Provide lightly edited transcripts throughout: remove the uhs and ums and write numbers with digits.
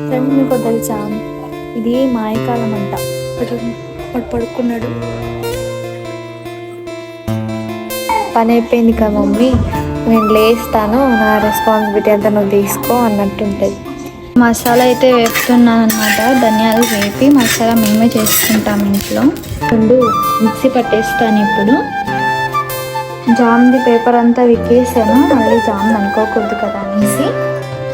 Friend మీకు తెలుసా, ఇది మాయకాలం అంట. వాడు పడుకున్నాడు. పని అయిపోయింది కదా మమ్మీ, నేను లేస్తాను, నా రెస్పాన్సిబిలిటీ అంతా నువ్వు తీసుకో అన్నట్టుంటుంది. మసాలా అయితే వేస్తున్నాను అనమాట. ధనియాలు వేపి మసాలా మేమే చేసుకుంటాం ఇంట్లో. రెండు మిక్సీ పట్టేస్తాను. ఇప్పుడు జామ్ది పేపర్ అంతా విక్కేసాను, మళ్ళీ జామ్ అనుకోకూడదు కదా అనేసి.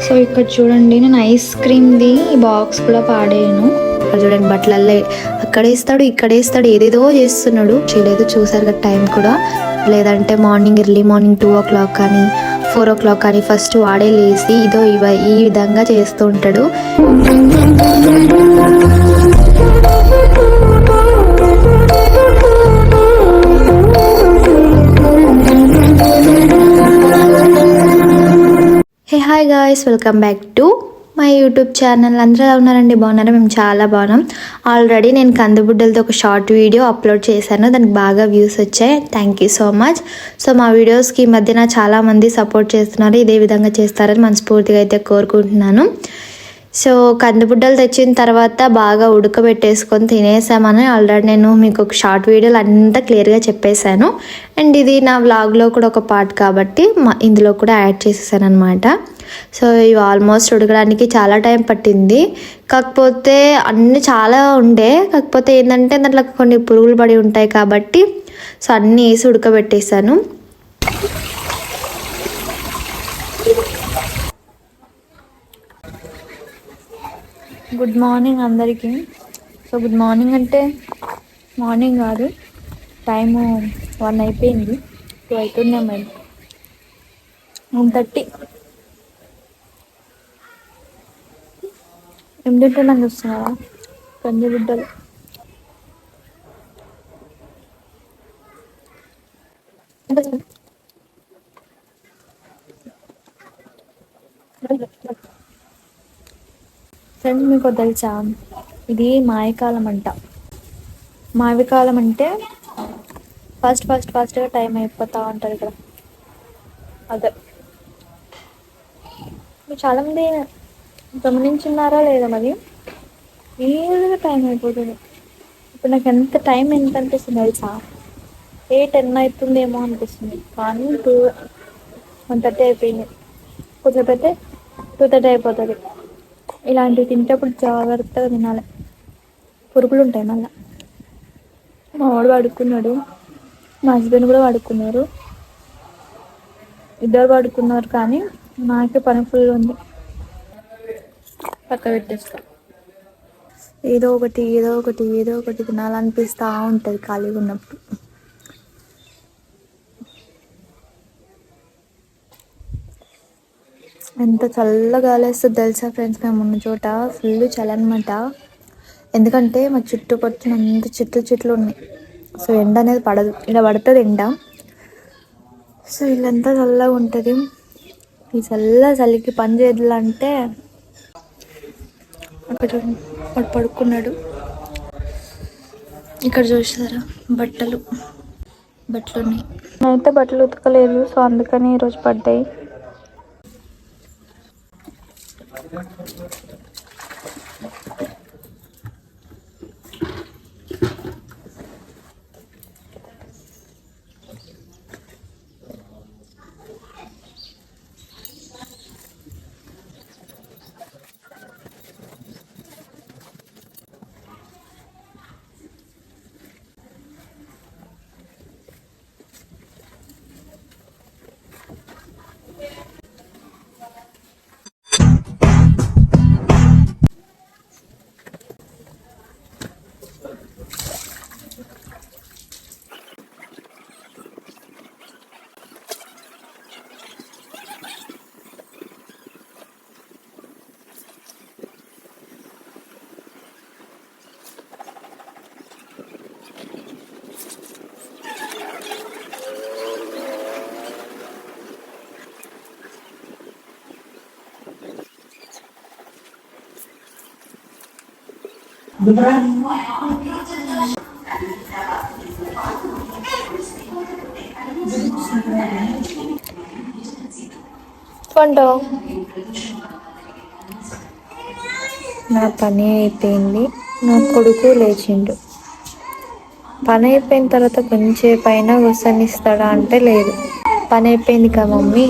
సో ఇక్కడ చూడండి, నేను ఐస్ క్రీమ్ది బాక్స్ కూడా పాడేయను. ఇక్కడ చూడండి, బట్టలల్లే అక్కడేస్తాడు ఇక్కడేస్తాడు, ఏదేదో చేస్తున్నాడు. చేయలేదు చూసారు కదా టైం కూడా. లేదంటే ఎర్లీ మార్నింగ్ 2 o'clock కానీ 4 o'clock కానీ ఫస్ట్ వాడే లేసి ఈ విధంగా చేస్తూ ఉంటాడు. Hi guys, welcome back to my YouTube channel. అందరూ ఎలా ఉన్నారండి? బాగున్నారా? మేము చాలా బాగున్నాం. ఆల్రెడీ నేను కందిబుడ్డలతో ఒక షార్ట్ వీడియో అప్లోడ్ చేశాను, దానికి బాగా వ్యూస్ వచ్చాయి. Thank you so much. So మా వీడియోస్కి ఈ మధ్యన చాలామంది సపోర్ట్ చేస్తున్నారు, ఇదే విధంగా చేస్తారని మనస్ఫూర్తిగా అయితే కోరుకుంటున్నాను. సో కందిబుడ్డలు తెచ్చిన తర్వాత బాగా ఉడకబెట్టేసుకొని తినేసామని ఆల్రెడీ నేను మీకు ఒక షార్ట్ వీడియోలు అంతా క్లియర్గా చెప్పేశాను. అండ్ ఇది నా వ్లాగ్లో కూడా ఒక పార్ట్ కాబట్టి ఇందులో కూడా యాడ్ చేసేసాను అనమాట. సో ఇవి ఆల్మోస్ట్ ఉడకడానికి చాలా టైం పట్టింది. కాకపోతే అన్నీ చాలా ఉండే, కాకపోతే ఏంటంటే దాంట్లో కొన్ని పురుగులు పడి ఉంటాయి కాబట్టి సో అన్నీ వేసి ఉడకబెట్టేసాను. గుడ్ మార్నింగ్ అందరికీ. సో గుడ్ మార్నింగ్ అంటే మార్నింగ్ కాదు, టైము 1 అయిపోయింది. 2 అవుతుందే మరి, 1:30. ఏం తింటున్నాను చూస్తున్నారా? కందిబుడ్డలు. ఫ్రెండ్స్ మీకు తెలుసా, ఇది మాయకాలం అంట. మాయకాలం అంటే ఫాస్ట్గా టైం అయిపోతూ ఉంటుంది ఇక్కడ. అదే మీరు చాలామంది గమనించున్నారా లేదా మరి, ఈజీగా టైం అయిపోతుంది. ఇప్పుడు నాకు టైం ఎంత అనిపిస్తుంది తెలుసా? 8-10 అవుతుందేమో అనిపిస్తుంది, కానీ 1:30 అయిపోయింది. కొంచెం అయితే 2:30 అయిపోతుంది. ఇలాంటివి తింటప్పుడు జాగ్రత్తగా తినాలి, పురుగులు ఉంటాయి. మళ్ళీ మా వాడు పడుకున్నాడు, మా హస్బెండ్ కూడా పడుకున్నారు, ఇద్దరు పడుకున్నారు. కానీ నాకే పని ఫుల్ ఉంది. పక్క పెట్టేస్తా. ఏదో ఒకటి తినాలనిపిస్తూ ఉంటుంది ఖాళీగా ఉన్నప్పుడు. ఎంత చల్లగా గాలేస్తుంది తెలుసా ఫ్రెండ్స్. మేము ఉన్న చోట ఫుల్ చలి అనమాట. ఎందుకంటే మా చుట్టుపక్కల అంత చెట్లు ఉన్నాయి. సో ఎండ అనేది పడదు, ఇలా పడుతుంది ఎండ. సో ఇల్లంతా చల్లగా ఉంటుంది. ఈ చలికి పని చేయాలంటే అక్కడ వాడు పడుకున్నాడు. ఇక్కడ చూసారా బట్టలు ఉన్నాయి. నేనైతే బట్టలు ఉతకలేదు, సో అందుకని ఈరోజు పడ్డాయి. వంట నా పని అయిపోయింది. నా కొడుకు లేచిండు. పని అయిపోయిన తర్వాత కొంచెం పైన కూర్చొనిస్తాడా అంటే లేదు. పని అయిపోయింది కదా మమ్మీ,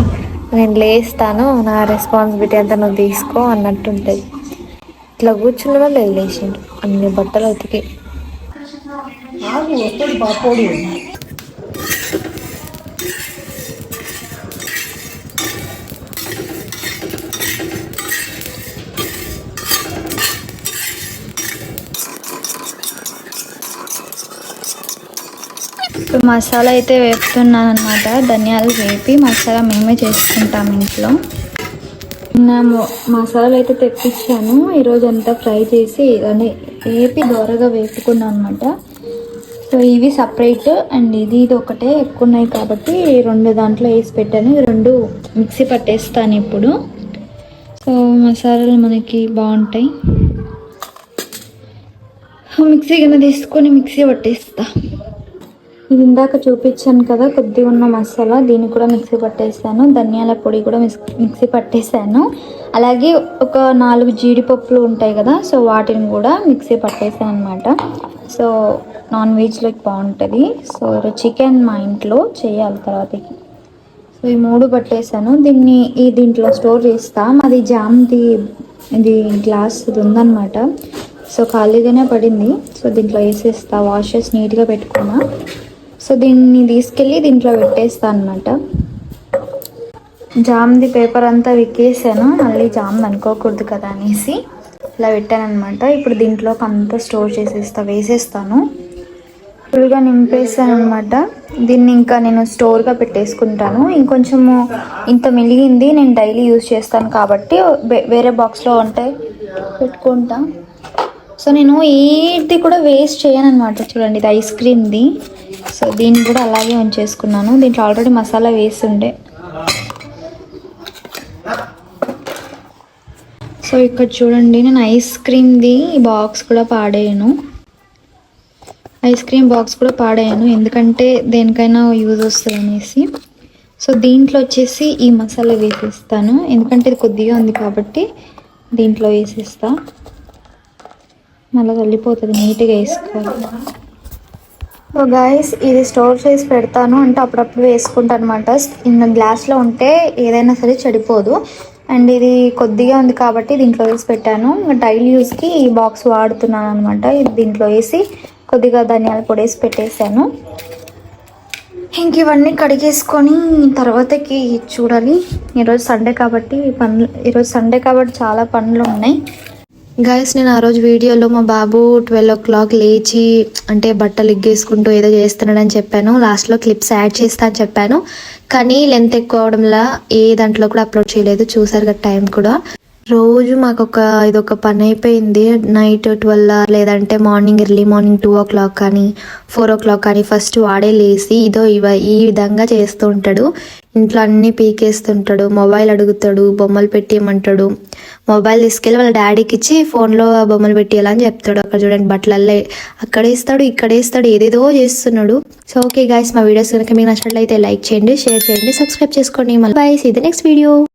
నేను లేస్తాను, నా రెస్పాన్సిబిలిటీ అంతా నువ్వు తీసుకో అన్నట్టుంటుంది. ఇట్లా కూర్చున్నా లేదు, లేచిండు. అన్ని బట్టలు ఉతికి ఇప్పుడు మసాలా అయితే వేపుతున్నాను అనమాట. ధనియాలు వేపి మసాలా మేమే చేసుకుంటాం ఇంట్లో. నా మసాలాలు అయితే తెప్పించాను. ఈరోజు అంతా ఫ్రై చేసి ఇలానే వేపి దోరగా వేపుకున్నాను అనమాట. సో ఇవి సపరేట్ అండ్ ఇది ఒకటే ఎక్కువ ఉన్నాయి కాబట్టి 2 దాంట్లో వేసి పెట్టాను. 2 మిక్సీ పట్టేస్తాను ఇప్పుడు. సో మసాలాలు మనకి బాగుంటాయి. మిక్సీ గిన్నె తీసుకొని మిక్సీ పట్టేస్తా. ఇది ఇందాక చూపించాను కదా కొద్దిగా ఉన్న మసాలా, దీన్ని కూడా మిక్సీ పట్టేసాను. ధనియాల పొడి కూడా మిక్సీ పట్టేసాను. అలాగే ఒక 4 జీడిపప్పులు ఉంటాయి కదా, సో వాటిని కూడా మిక్సీ పట్టేసాను అనమాట. సో నాన్ వెజ్లోకి బాగుంటుంది. సో చికెన్ మా ఇంట్లో చేయాలి తర్వాతకి. సో ఈ 3 పట్టేసాను. దీంట్లో స్టోర్ చేస్తా. మాది జామ్ది ఇది గ్లాస్ ఇది ఉందన్నమాట. సో ఖాళీగానే పడింది. సో దీంట్లో వేసేస్తా. వాష్ చేసి నీట్గా పెట్టుకున్నా. సో దీన్ని తీసుకెళ్ళి దీంట్లో పెట్టేస్తా అనమాట. జామ్ది పేపర్ అంతా విక్కేసాను, మళ్ళీ జామ్ అనుకోకూడదు కదా అనేసి ఇలా పెట్టాను అనమాట. ఇప్పుడు దీంట్లోకి అంతా స్టోర్ వేసేస్తాను. ఫుల్గా నింపేసాను అనమాట. దీన్ని ఇంకా నేను స్టోర్గా పెట్టేసుకుంటాను. ఇంకొంచెము ఇంత మిలిగింది నేను డైలీ యూజ్ చేస్తాను కాబట్టి వేరే బాక్స్లో ఉంటే పెట్టుకుంటా. సో నేను ఏది కూడా వేస్ట్ చేయను అనమాట. చూడండి, ఇది ఐస్ క్రీమ్ది. సో దీన్ని కూడా అలాగే ఉంచేసుకున్నాను. దీంట్లో ఆల్రెడీ మసాలా వేసి ఉండే. సో ఇక్కడ చూడండి, నేను ఐస్ క్రీమ్ది బాక్స్ కూడా పాడేయను. ఐస్ క్రీమ్ బాక్స్ కూడా పాడేయను, ఎందుకంటే దేనికైనా యూజ్ వస్తుంది అనేసి. సో దీంట్లో వచ్చేసి ఈ మసాలా వేసేస్తాను, ఎందుకంటే ఇది కొద్దిగా ఉంది కాబట్టి దీంట్లో వేసేస్తా. మళ్ళీ వెళ్ళిపోతుంది, నీట్గా వేసుకోవాలి. సో గాయస్, ఇది స్టోర్ చేసి పెడతాను అంటే అప్పుడప్పుడు వేసుకుంటాను అనమాట. ఇన్న గ్లాస్లో ఉంటే ఏదైనా సరే చెడిపోదు. అండ్ ఇది కొద్దిగా ఉంది కాబట్టి దీంట్లో వేసి పెట్టాను. డైలీ యూస్కి ఈ బాక్స్ వాడుతున్నాను అనమాట. ఇది దీంట్లో వేసి కొద్దిగా ధనియాల పొడి వేసి పెట్టేశాను. ఇంక ఇవన్నీ కడిగేసుకొని తర్వాతకి చూడాలి. ఈరోజు సండే కాబట్టి చాలా పనులు ఉన్నాయి. గైస్, నేను ఆ రోజు వీడియోలో మా బాబు 12 o'clock లేచి అంటే బట్టలు ఇగ్గేసుకుంటూ ఏదో చేస్తున్నాడని చెప్పాను. లాస్ట్లో క్లిప్స్ యాడ్ చేస్తా అని చెప్పాను, కానీ లెంత్ ఎక్కువ అవడంలా ఏ దాంట్లో కూడా అప్లోడ్ చేయలేదు. చూసారు కదా టైం కూడా. రోజు మాకు ఇదొక పని అయిపోయింది. నైట్ 12 లేదంటే ఎర్లీ మార్నింగ్ 2 o'clock కానీ 4 o'clock కానీ ఫస్ట్ వాడే లేసి ఈ విధంగా చేస్తూ ఉంటాడు. ఇంట్లో అన్నీ పీకేస్తుంటాడు. మొబైల్ అడుగుతాడు, బొమ్మలు పెట్టియమంటాడు. మొబైల్ తీసుకెళ్ళి వాళ్ళ డాడీకి ఇచ్చి ఫోన్లో బొమ్మలు పెట్టేయాలని చెప్తాడు. అక్కడ చూడండి, బట్టలల్లో అక్కడేస్తాడు, ఇక్కడేస్తాడు, ఏదేదో చేస్తున్నాడు. సో ఓకే గైస్, మా వీడియోస్ కనుక మీకు నచ్చినట్లయితే లైక్ చేయండి, షేర్ చేయండి, సబ్స్క్రైబ్ చేసుకోండి. మళ్ళీ bye, see the next video.